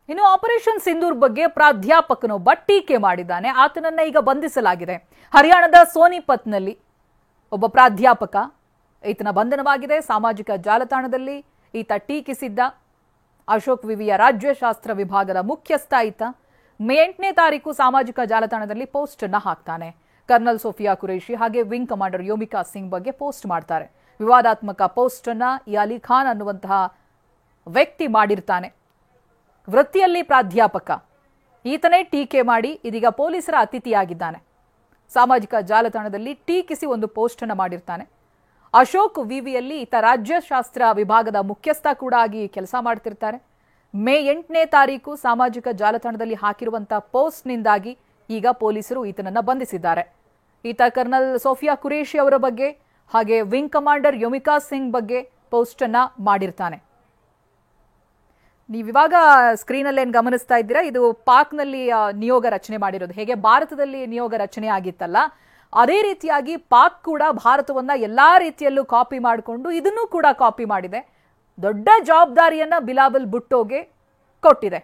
ಇನ್ನು ಆಪರೇಷನ್ ಸಿಂಧೂರ್ ಬಗ್ಗೆ ಪ್ರಾಧ್ಯಾಪಕನೊಬ್ಬ ಟೀಕೆ ಮಾಡಿದ್ದಾನೆ. ಆತನನ್ನ ಈಗ ಬಂಧಿಸಲಾಗಿದೆ. ಹರಿಯಾಣದ ಸೋನಿಪತ್ನಲ್ಲಿ ಒಬ್ಬ ಪ್ರಾಧ್ಯಾಪಕ, ಈತನ ಬಂಧನವಾಗಿದೆ. ಸಾಮಾಜಿಕ ಜಾಲತಾಣದಲ್ಲಿ ಈತ ಟೀಕಿಸಿದ್ದ ಅಶೋಕ್ ವಿವಿಯ ರಾಜ್ಯಶಾಸ್ತ್ರ ವಿಭಾಗದ ಮುಖ್ಯಸ್ಥ ಈತ ಮೇ 8ನೇ ತಾರೀಕು ಸಾಮಾಜಿಕ ಜಾಲತಾಣದಲ್ಲಿ ಪೋಸ್ಟ್ ಅನ್ನ ಹಾಕ್ತಾನೆ. ಕರ್ನಲ್ ಸೋಫಿಯಾ ಕುರೇಶಿ ಹಾಗೆ ವಿಂಗ್ ಕಮಾಂಡರ್ ಯೋಮಿಕಾ ಸಿಂಗ್ ಬಗ್ಗೆ ಪೋಸ್ಟ್ ಮಾಡ್ತಾರೆ. ವಿವಾದಾತ್ಮಕ ಪೋಸ್ಟ್ ಅನ್ನ ಈ ಅಲಿ ಖಾನ್ ಅನ್ನುವಂತಹ ವ್ಯಕ್ತಿ ಮಾಡಿರ್ತಾನೆ. ವೃತ್ತಿಯಲ್ಲಿ ಪ್ರಾಧ್ಯಾಪಕ, ಈತನೇ ಟೀಕೆ ಮಾಡಿ ಇದೀಗ ಪೊಲೀಸರ ಅತಿಥಿಯಾಗಿದ್ದಾನೆ. ಸಾಮಾಜಿಕ ಜಾಲತಾಣದಲ್ಲಿ ಟೀಕಿಸಿ ಒಂದು ಪೋಸ್ಟ್ ಅನ್ನು ಮಾಡಿರ್ತಾನೆ. ಅಶೋಕ್ ವಿವಿಯಲ್ಲಿ ಈತ ರಾಜ್ಯಶಾಸ್ತ್ರ ವಿಭಾಗದ ಮುಖ್ಯಸ್ಥ ಕೂಡ ಆಗಿ ಕೆಲಸ ಮಾಡ್ತಿರ್ತಾರೆ. ಮೇ 8ನೇ ತಾರೀಕು ಸಾಮಾಜಿಕ ಜಾಲತಾಣದಲ್ಲಿ ಹಾಕಿರುವಂತಹ ಪೋಸ್ಟ್ನಿಂದಾಗಿ ಈಗ ಪೊಲೀಸರು ಈತನನ್ನ ಬಂಧಿಸಿದ್ದಾರೆ. ಈತ ಕರ್ನಲ್ ಸೋಫಿಯಾ ಕುರೇಶಿ ಅವರ ಬಗ್ಗೆ ಹಾಗೆ ವಿಂಗ್ ಕಮಾಂಡರ್ ಯೋಮಿಕಾ ಸಿಂಗ್ ಬಗ್ಗೆ ಪೋಸ್ಟ್ ಅನ್ನ ಮಾಡಿರ್ತಾನೆ. ನೀವಿವಾಗ ಸ್ಕ್ರೀನಲ್ಲಿ ಏನು ಗಮನಿಸ್ತಾ ಇದ್ದೀರಾ, ಇದು ಪಾಕ್ನಲ್ಲಿ ನಿಯೋಗ ರಚನೆ ಮಾಡಿರೋದು. ಹೇಗೆ ಭಾರತದಲ್ಲಿ ನಿಯೋಗ ರಚನೆ ಆಗಿತ್ತಲ್ಲ, ಅದೇ ರೀತಿಯಾಗಿ ಪಾಕ್ ಕೂಡ ಭಾರತವನ್ನ ಎಲ್ಲಾ ರೀತಿಯಲ್ಲೂ ಕಾಪಿ ಮಾಡಿಕೊಂಡು ಇದನ್ನು ಕೂಡ ಕಾಪಿ ಮಾಡಿದೆ. ದೊಡ್ಡ ಜವಾಬ್ದಾರಿಯನ್ನ ಬಿಲಾವಲ್ ಭುಟ್ಟೋಗೆ ಕೊಟ್ಟಿದೆ.